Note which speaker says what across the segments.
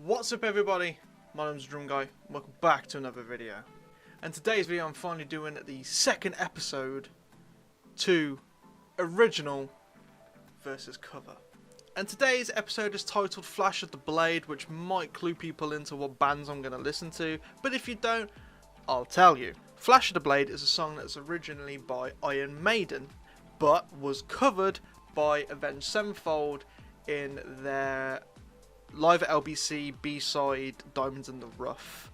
Speaker 1: What's up everybody, my name's Drum Guy, and welcome back to another video. And today's video I'm finally doing the second episode to original versus cover. And today's episode is titled Flash of the Blade, which might clue people into what bands I'm going to listen to, but if you don't, I'll tell you. Flash of the Blade is a song that's originally by Iron Maiden, but was covered by Avenged Sevenfold in their Live at LBC B-side Diamonds in the Rough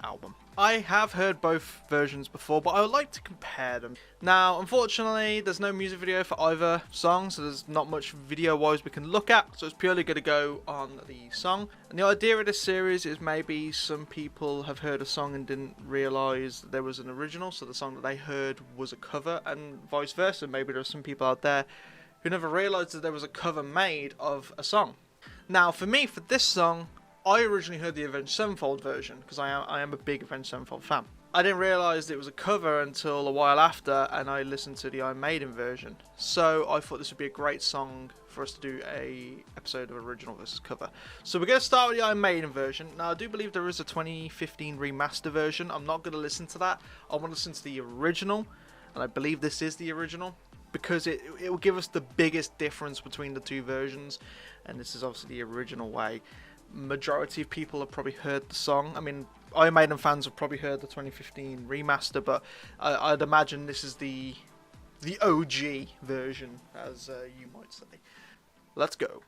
Speaker 1: album. I have heard both versions before, but I would like to compare them. Now, unfortunately, there's no music video for either song, so there's not much video-wise we can look at, so it's purely going to go on the song. And the idea of this series is maybe some people have heard a song and didn't realise there was an original, so the song that they heard was a cover, and vice versa. Maybe there's some people out there who never realised that there was a cover made of a song. Now, for me, for this song, I originally heard the Avenged Sevenfold version, because I am a big Avenged Sevenfold fan. I didn't realise it was a cover until a while after, and I listened to the Iron Maiden version. So I thought this would be a great song for us to do a episode of original versus cover. So we're going to start with the Iron Maiden version. Now, I do believe there is a 2015 remaster version. I'm not going to listen to that. I want to listen to the original, and I believe this is the original, because it will give us the biggest difference between the two versions, and this is obviously the original way. Majority of people have probably heard the song. I mean, Iron Maiden fans have probably heard the 2015 remaster, but I'd imagine this is the OG version, as you might say. Let's go.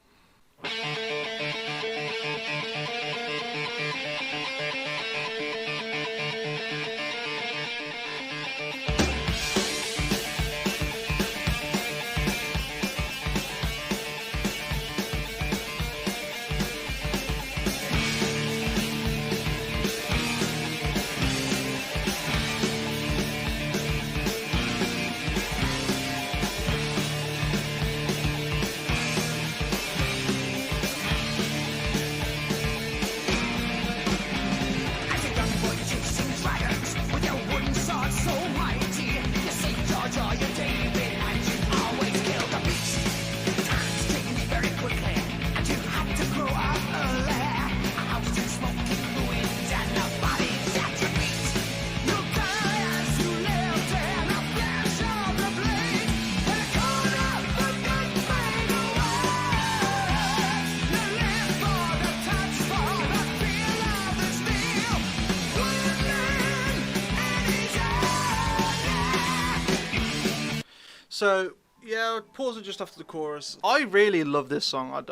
Speaker 1: So, yeah, pause it just after the chorus. I really love this song,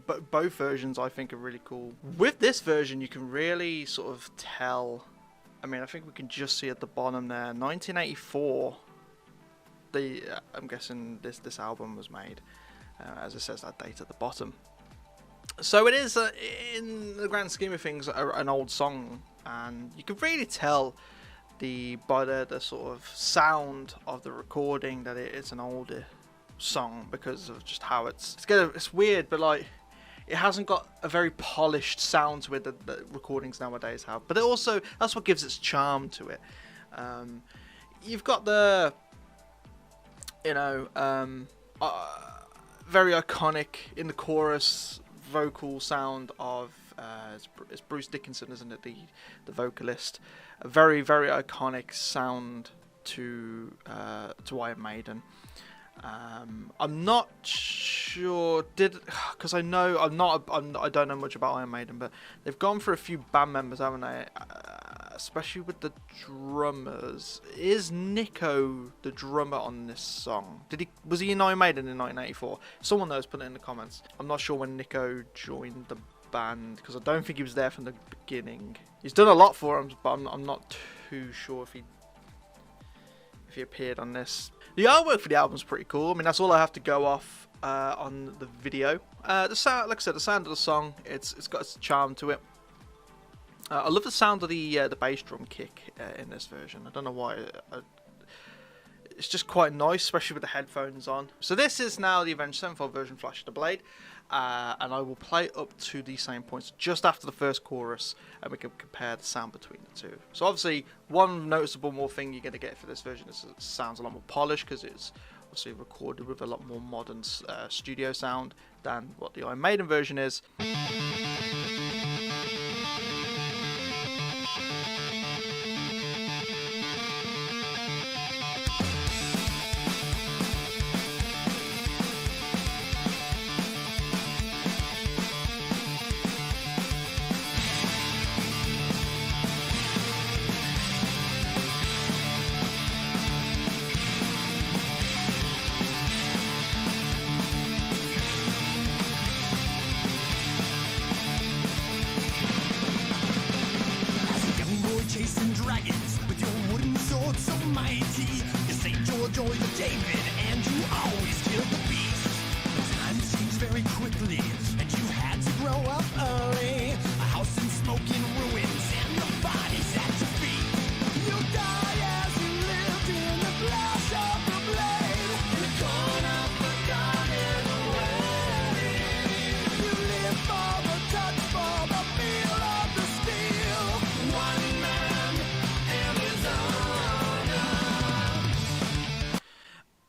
Speaker 1: but both versions I think are really cool. With this version, you can really sort of tell, I mean, I think we can just see at the bottom there, 1984, I'm guessing this album was made, as it says that date at the bottom. So it is, in the grand scheme of things, an old song, and you can really tell by the sort of sound of the recording that it's an older song, because of just how it's weird, but like it hasn't got a very polished sound to it that recordings nowadays have. But it also, that's what gives its charm to it. You've got the very iconic in the chorus vocal sound of it's Bruce Dickinson, isn't it, the vocalist? A very, very iconic sound to Iron Maiden. I'm not sure because I don't know much about Iron Maiden, but they've gone for a few band members, haven't they? Especially with the drummers. Is Nico the drummer on this song? Was he in Iron Maiden in 1984? Someone knows, put it in the comments. I'm not sure when Nico joined the band, because I don't think he was there from the beginning. He's done a lot for him, but I'm not too sure if he appeared on this. The artwork for the album's pretty cool. I mean, that's all I have to go off on the video. The sound, like I said, the sound of the song, it's got its charm to it. I love the sound of the bass drum kick in this version. I don't know why. It's just quite nice, especially with the headphones on. So this is now the Avenged Sevenfold version, Flash of the Blade. And I will play up to the same points just after the first chorus, and we can compare the sound between the two. So obviously, one noticeable more thing you're going to get for this version is it sounds a lot more polished, because it's obviously recorded with a lot more modern studio sound than what the Iron Maiden version is.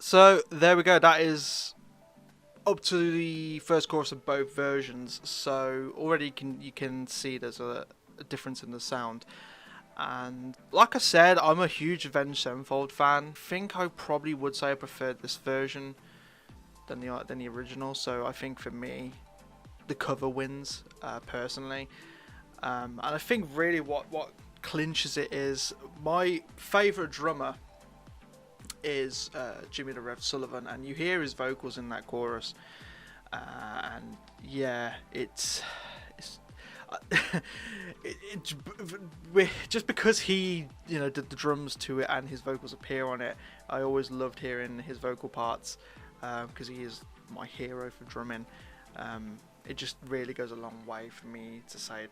Speaker 1: So there we go. That is up to the first chorus of both versions. So already you can see there's a difference in the sound. And like I said, I'm a huge Avenged Sevenfold fan. I think I probably would say I preferred this version than the original. So I think for me, the cover wins personally. And I think really what clinches it is my favourite drummer is Jimmy the Rev Sullivan, and you hear his vocals in that chorus, and yeah, it's just because he did the drums to it and his vocals appear on it. I always loved hearing his vocal parts because he is my hero for drumming. It just really goes a long way for me to say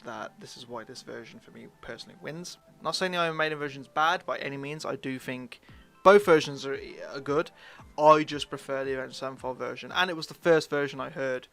Speaker 1: that this is why this version for me personally wins. Not saying the Iron Maiden version is bad by any means. I do think both versions are good. I just prefer the Avenged Sevenfold version, and it was the first version I heard.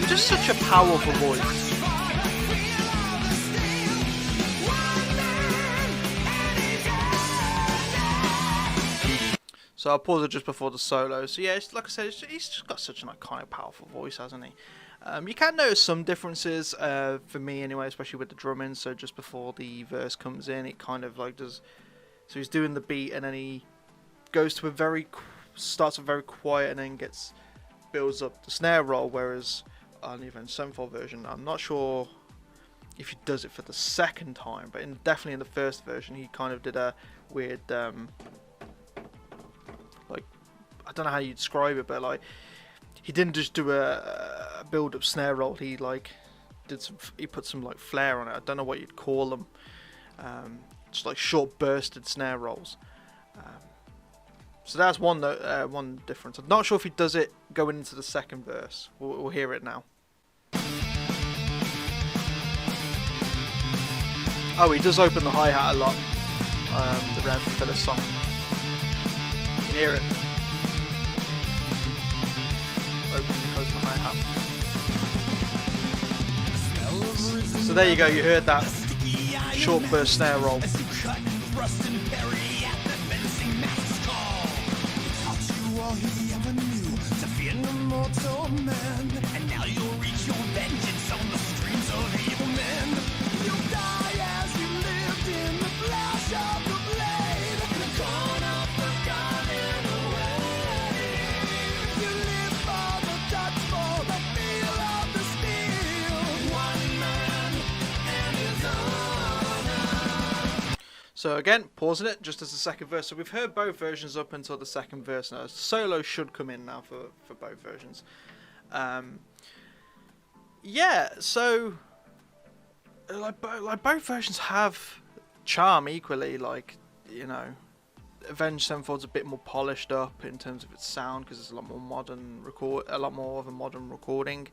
Speaker 1: Just such a powerful voice. So I'll pause it just before the solo. So yeah, like I said, he's just got such an iconic, powerful voice, hasn't he? You can notice some differences for me anyway, especially with the drumming. So just before the verse comes in, it kind of like does. So he's doing the beat, and then he goes to starts very quiet, and then builds up the snare roll. Whereas on the Avenged Sevenfold version, I'm not sure if he does it for the second time, but definitely in the first version, he kind of did a weird, like, I don't know how you describe it, but like, he didn't just do a build-up snare roll. He put some like flair on it. I don't know what you'd call them, just like short bursted snare rolls. So that's one difference. I'm not sure if he does it going into the second verse. We'll hear it now. Oh, he does open the hi-hat a lot. The Rev for this song. You can hear it. Open and close the hi-hat. So there you go. You heard that short burst snare roll.
Speaker 2: And now you'll reach your vengeance on the streams of evil men. You'll die as you lived in the flash of the blade, gone up the garden away. You live for the touch, for the feel of the steel. One man and his honor.
Speaker 1: So again, pausing it just as the second verse. So we've heard both versions up until the second verse. Now solo should come in now for both versions. Yeah, so like both versions have charm equally. Like, Avenged Sevenfold's a bit more polished up in terms of its sound because it's a lot more of a modern recording.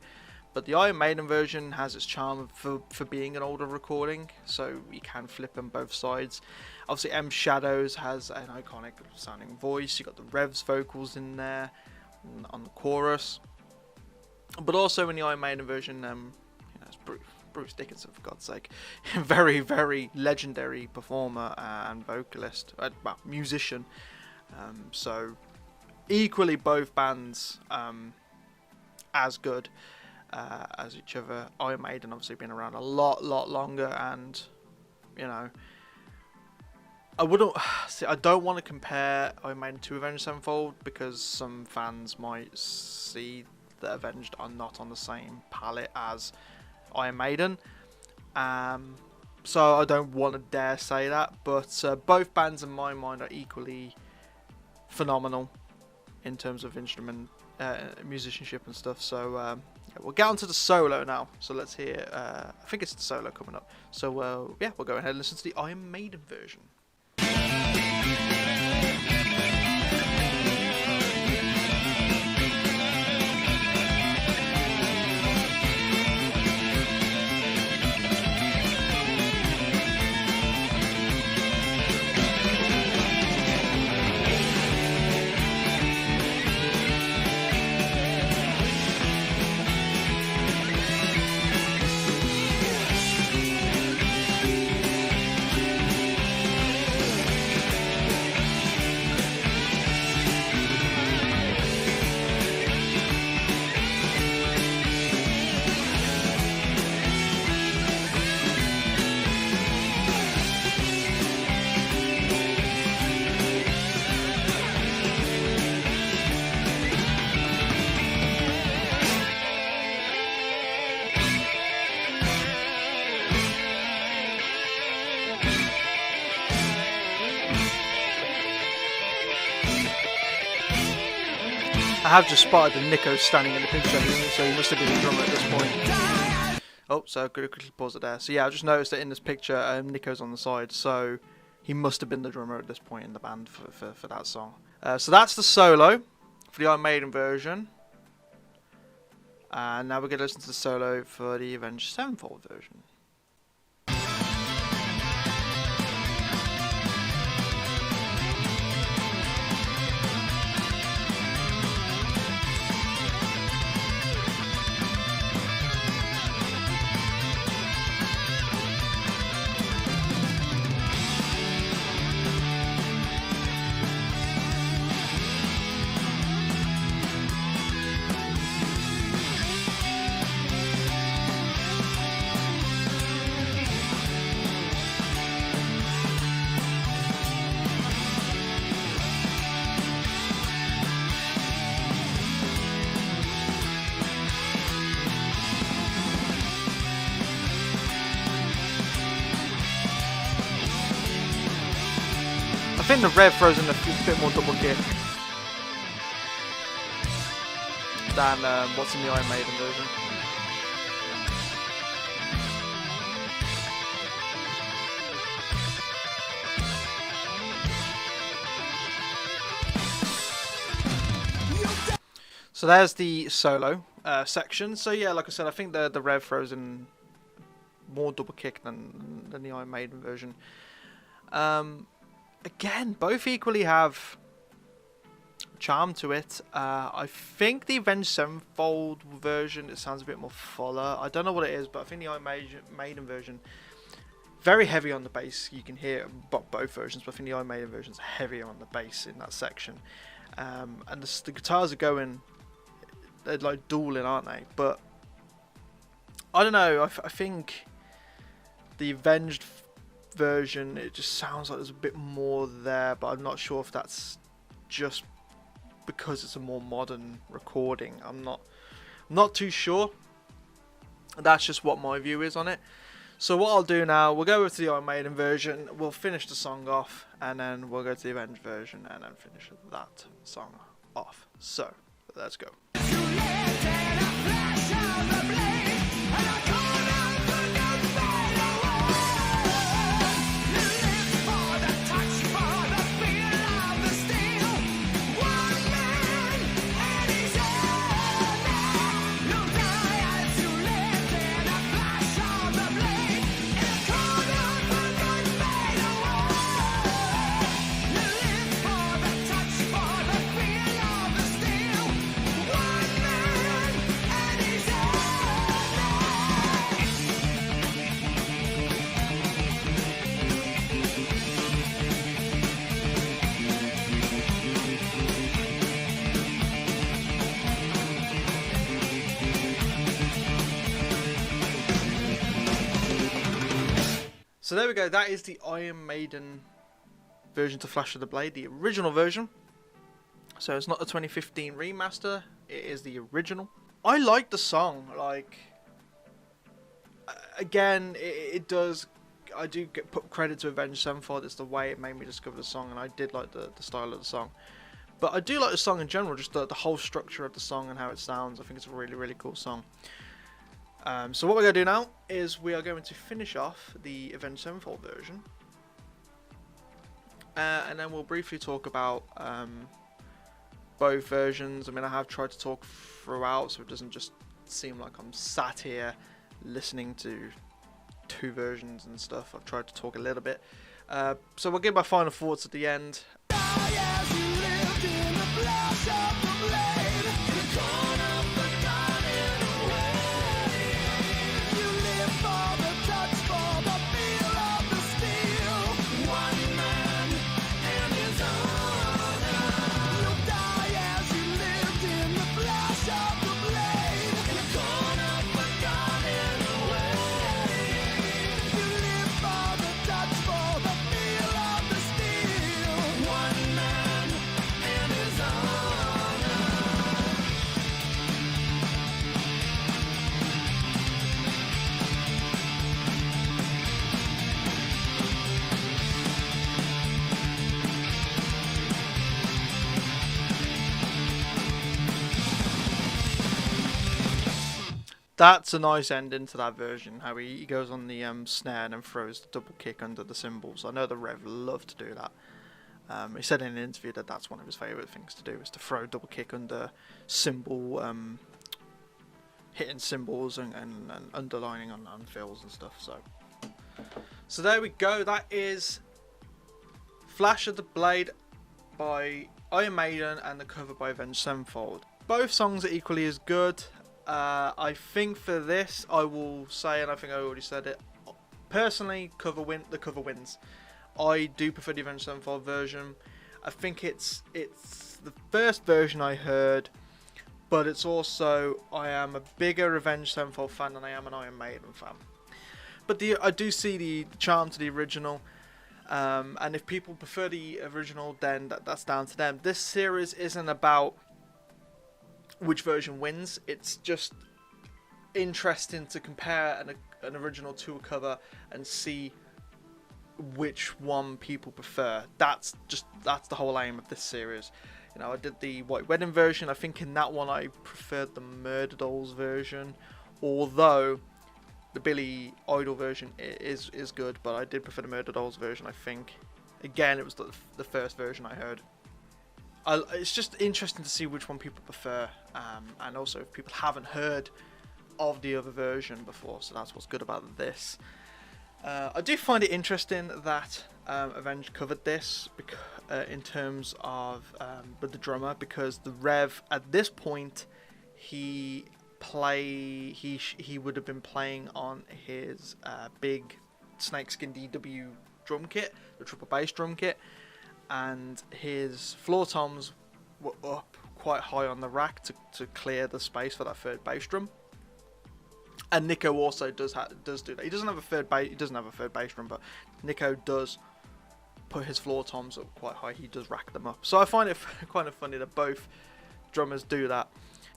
Speaker 1: But the Iron Maiden version has its charm for being an older recording, so you can flip on both sides. Obviously, M Shadows has an iconic sounding voice. You got the Rev's vocals in there on the chorus. But also in the Iron Maiden version, it's Bruce Dickinson, for God's sake. Very, very legendary performer and vocalist, musician. So equally both bands as good as each other. Iron Maiden obviously been around a lot longer, and I don't want to compare Iron Maiden to Avenged Sevenfold because some fans might see that Avenged are not on the same palette as Iron Maiden, so I don't want to dare say that, but both bands in my mind are equally phenomenal in terms of musicianship and stuff. So yeah, we'll get on to the solo now. So let's hear. I think it's the solo coming up. So yeah, we'll go ahead and listen to the Iron Maiden version. I have just spotted that Nico's standing in the picture, so he must have been the drummer at this point. Oh, so I'm going to quickly pause it there. So yeah, I just noticed that in this picture, Nico's on the side, so he must have been the drummer at this point in the band for that song. So that's the solo for the Iron Maiden version. And now we're going to listen to the solo for the Avenged Sevenfold version. I think the rev throws in a bit more double kick than what's in the Iron Maiden version. So there's the solo section. So yeah, like I said, I think the rev throws in more double kick than the Iron Maiden version. Again, both equally have charm to it. I think the Avenged Sevenfold version, it sounds a bit more fuller. I don't know what it is, but I think the Iron Maiden version, very heavy on the bass. You can hear both versions, but I think the Iron Maiden version is heavier on the bass in that section. And the guitars are going, they're like dueling, aren't they? But I don't know. I think the Avenged version, it just sounds like there's a bit more there, but I'm not sure if that's just because it's a more modern recording. I'm not too sure. That's just what my view is on it. So what I'll do now, we'll go over to the Iron Maiden version, we'll finish the song off, and then we'll go to the Avenged version and then finish that song off. So let's go. So there we go, that is the Iron Maiden version to Flash of the Blade, the original version. So it's not the 2015 remaster, it is the original. I like the song, like, again, it does, I do put credit to Avenged Sevenfold, it's the way it made me discover the song, and I did like the style of the song. But I do like the song in general, just the whole structure of the song and how it sounds. I think it's a really, really cool song. So what we're going to do now is we are going to finish off the Avenged Sevenfold version. And then we'll briefly talk about both versions. I mean, I have tried to talk throughout, so it doesn't just seem like I'm sat here listening to two versions and stuff. I've tried to talk a little bit. So we'll give my final thoughts at the end. That's a nice ending to that version, how he goes on the snare and then throws the double kick under the cymbals. I know the Rev loved to do that. He said in an interview that that's one of his favourite things to do, is to throw double kick under cymbal, hitting cymbals and underlining on fills and stuff. So there we go. That is Flash of the Blade by Iron Maiden and the cover by Avenged Sevenfold. Both songs are equally as good. I think for this, I will say, and I think I already said it, personally, the cover wins. I do prefer the Avenged Sevenfold version. I think it's the first version I heard, but it's also, I am a bigger Avenged Sevenfold fan than I am an Iron Maiden fan. But I do see the charm to the original, and if people prefer the original, then that's down to them. This series isn't about which version wins. It's just interesting to compare an original to a cover and see which one people prefer. That's the whole aim of this series. You know, I did the White Wedding version. I think in that one I preferred the Murder Dolls version, although the Billy Idol version is good, but I did prefer the Murder Dolls version. I think again it was the first version I heard. It's just interesting to see which one people prefer, and also if people haven't heard of the other version before, so that's what's good about this. I do find it interesting that Avenged covered this in terms of with the drummer, because the Rev at this point he would have been playing on his big Snakeskin DW drum kit, the triple bass drum kit. And his floor toms were up quite high on the rack to clear the space for that third bass drum. And Nico also does do that. He doesn't have a third bass drum, but Nico does put his floor toms up quite high. He does rack them up. So I find it kind of funny that both drummers do that.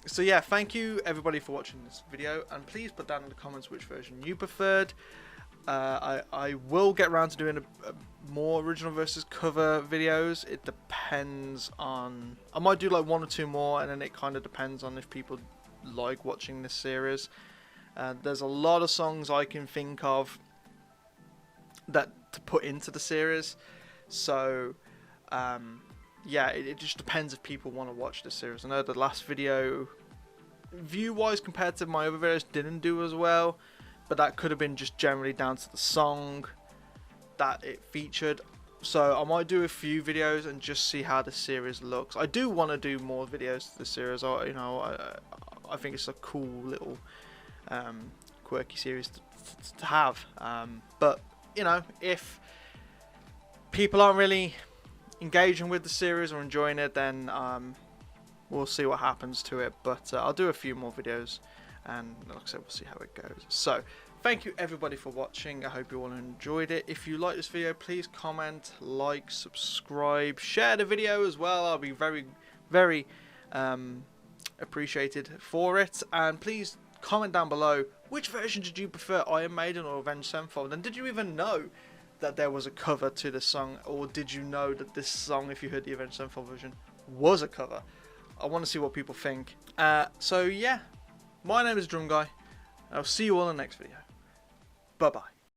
Speaker 1: So yeah, thank you everybody for watching this video, and please put down in the comments which version you preferred. I will get around to doing a more original versus cover videos. It depends on, I might do like one or two more, and then it kind of depends on if people like watching this series. There's a lot of songs I can think of that to put into the series, so yeah, it just depends if people want to watch this series. I know the last video, view wise compared to my other videos, didn't do as well, but that could have been just generally down to the song that it featured. So I might do a few videos and just see how the series looks. I do want to do more videos to the series. I think it's a cool little quirky series to have. But you know, if people aren't really engaging with the series or enjoying it, then we'll see what happens to it. But I'll do a few more videos, and like I said, we'll see how it goes. So thank you everybody for watching. I hope you all enjoyed it. If you like this video, please comment, like, subscribe, share the video as well. I'll be very, very appreciated for it. And please comment down below, which version did you prefer, Iron Maiden or Avenged Sevenfold? And did you even know that there was a cover to this song, or did you know that this song, if you heard the Avenged Sevenfold version, was a cover. I want to see what people think. So yeah, my name is Drum Guy. I'll see you all in the next video. Bye bye.